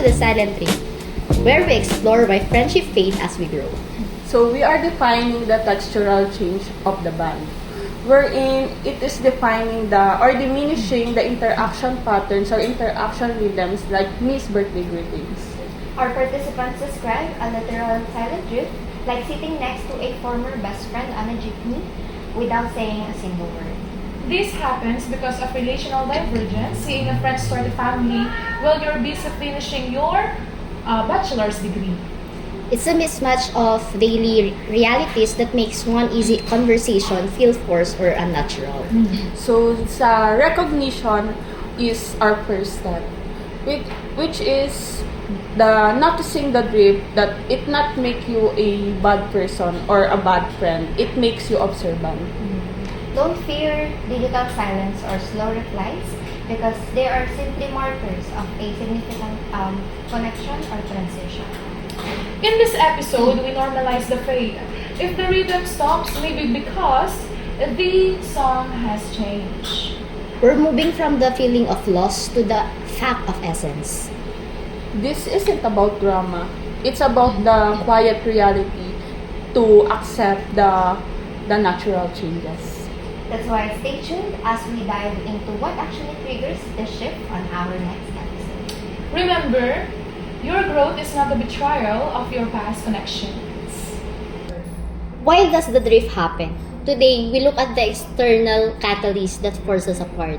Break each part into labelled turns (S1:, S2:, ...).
S1: the Silent Trip, where we explore why friendship fades as we grow.
S2: So we are defining the textural change of the bond, wherein it is defining or diminishing the interaction patterns or interaction rhythms like Miss Birthday greetings.
S3: Our participants describe a literal silent drift, like sitting next to a former best friend on a jeepney without saying a single word.
S4: This happens because of relational divergence, seeing a friend start a family while you're busy finishing your bachelor's degree.
S1: It's a mismatch of daily realities that makes one easy conversation feel forced or unnatural.
S2: So sa recognition is our first step, which is the noticing the drift that it not make you a bad person or a bad friend. It makes you observant.
S3: Don't fear digital silence or slow replies because they are simply markers of a significant connection or transition.
S4: In this episode, we normalize the fade. If the rhythm stops, maybe because the song has changed.
S1: We're moving from the feeling of loss to the fact of essence.
S2: This isn't about drama. It's about the quiet reality to accept the natural changes.
S3: That's why stay tuned as we dive into what actually triggers the shift on our next episode.
S4: Remember, your growth is not a betrayal of your past connections.
S1: Why does the drift happen? Today, we look at the external catalyst that force us apart.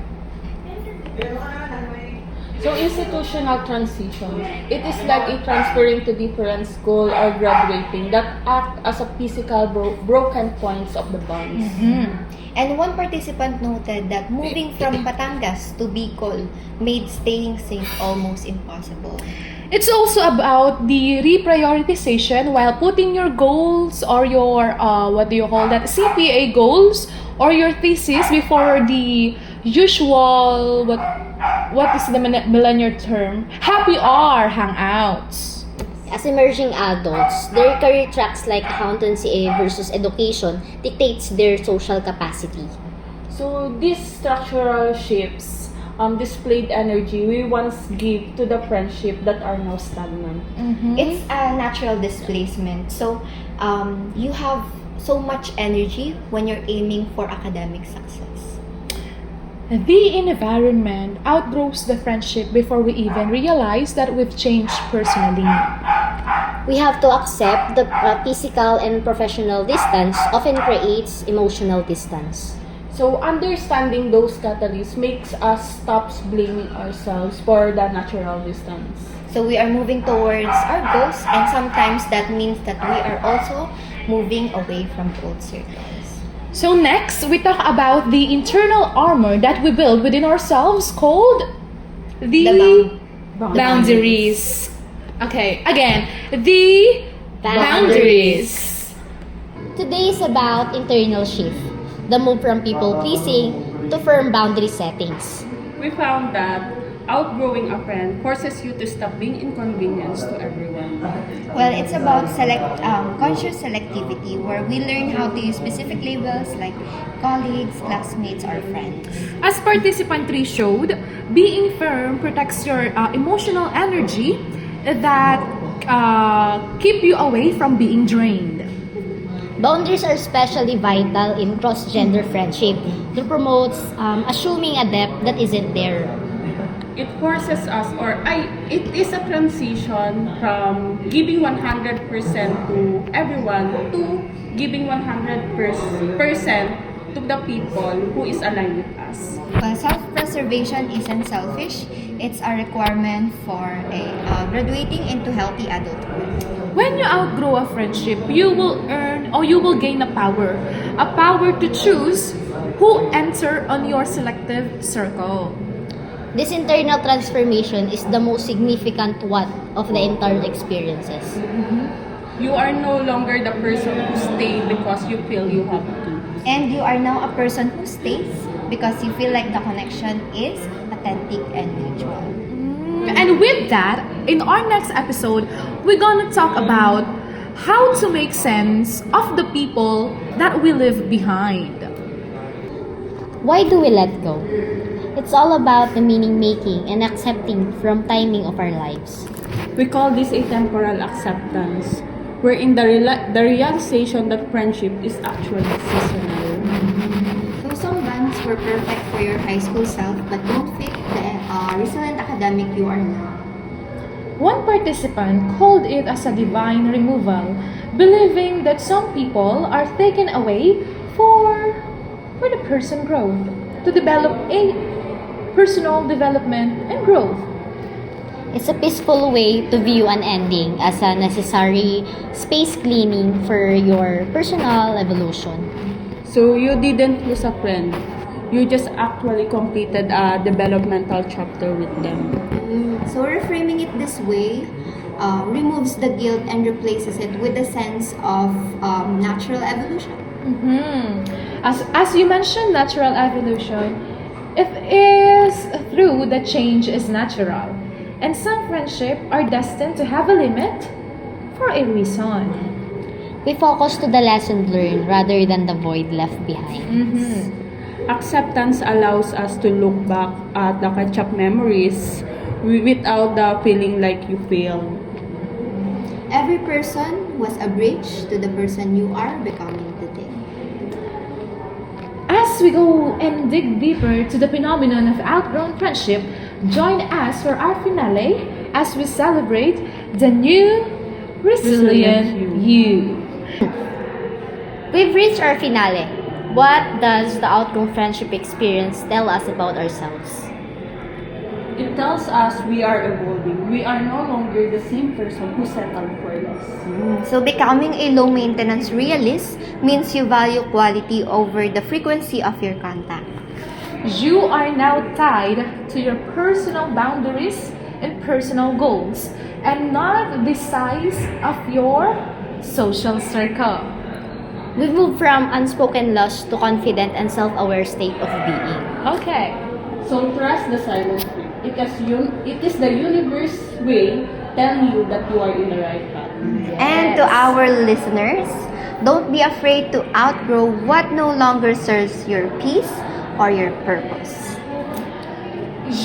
S2: So institutional transition, it is like a transferring to different school or graduating that act as a physical broken points of the bonds.
S3: And one participant noted that moving from Batangas to Bicol made staying safe almost impossible.
S4: It's also about the reprioritization while putting your goals or your CPA goals or your thesis before the usual what is the millennial term? Happy hour hangouts.
S1: As emerging adults, their career tracks like accountancy versus education dictates their social capacity.
S2: So these structural shifts displayed energy we once gave to the friendship that are now stagnant.
S3: It's a natural displacement. So you have so much energy when you're aiming for academic success.
S4: The environment outgrows the friendship before we even realize that we've changed personally.
S1: We have to accept the physical and professional distance often creates emotional distance.
S2: So understanding those catalysts makes us stop blaming ourselves for the natural distance.
S3: So we are moving towards our goals, and sometimes that means that we are also moving away from old circles.
S4: So next, we talk about the internal armor that we build within ourselves called the boundaries. Okay, again, the boundaries.
S1: Today is about internal shift, the move from people pleasing to firm boundary settings.
S2: We found that outgrowing a friend forces you to stop being inconvenienced to everyone.
S3: Well, it's about conscious selectivity where we learn how to use specific labels like colleagues, classmates, or friends.
S4: As participant 3 showed, being firm protects your emotional energy that keep you away from being drained.
S1: Boundaries are especially vital in cross-gender friendship to promote assuming a depth that isn't there.
S2: It forces us, it is a transition from giving 100% to everyone to giving 100% to the people who is aligned with us.
S3: Well, self-preservation isn't selfish. It's a requirement for graduating into healthy adulthood.
S4: When you outgrow a friendship, you will earn or you will gain a power to choose who enter on your selective circle.
S1: This internal transformation is the most significant one of the entire experiences.
S2: You are no longer the person who stayed because you feel you have to.
S3: And you are now a person who stays because you feel like the connection is authentic and mutual.
S4: And with that, in our next episode, we're gonna talk about how to make sense of the people that we leave behind.
S1: Why do we let go? It's all about the meaning making and accepting from timing of our lives.
S2: We call this a temporal acceptance, wherein the realization that friendship is actually seasonal.
S3: So some bonds were perfect for your high school self but don't fit the resilient academic you are now.
S4: One participant called it as a divine removal, believing that some people are taken away for the person growth, to develop a personal development and growth.
S1: It's a peaceful way to view an ending as a necessary space cleaning for your personal evolution.
S2: So you didn't lose a friend. You just actually completed a developmental chapter with them.
S3: So reframing it this way removes the guilt and replaces it with a sense of natural evolution.
S4: As you mentioned, natural evolution, it is through that change is natural, and some friendship are destined to have a limit for a reason.
S1: We focus to the lesson learned rather than the void left behind.
S2: Acceptance allows us to look back at the catch-up memories without the feeling like you failed.
S3: Every person was a bridge to the person you are becoming today.
S4: As we go and dig deeper to the phenomenon of outgrown friendship, join us for our finale as we celebrate the new resilient you.
S1: We've reached our finale. What does the outgrown friendship experience tell us about ourselves?
S2: It tells us we are evolving. We are no longer the same person who settled for less.
S3: So becoming a low-maintenance realist means you value quality over the frequency of your contact.
S4: You are now tied to your personal boundaries and personal goals, and not the size of your social circle.
S1: We've moved from unspoken lust to confident and self-aware state of being.
S4: Okay.
S2: So trust the silent freak. It is the universe way telling you that you are in the right path.
S3: And to our listeners, don't be afraid to outgrow what no longer serves your peace or your purpose.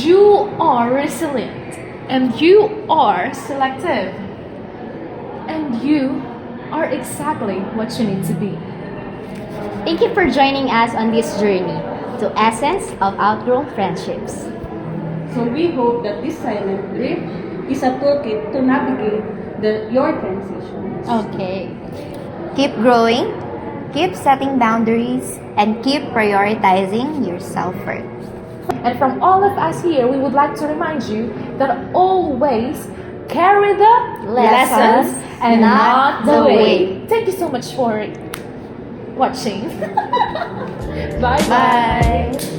S4: You are resilient, and you are selective, and you are exactly what you need to be.
S1: Thank you for joining us on this journey to essence of outgrown friendships.
S2: So we hope that this silent drift is a toolkit to navigate your transition.
S1: Okay.
S3: Keep growing, keep setting boundaries, and keep prioritizing your self-worth.
S4: And from all of us here, we would like to remind you that always carry the
S1: Lessons
S4: and not the
S1: weight.
S4: weight. Thank you so much for watching. Bye-bye.
S3: Bye!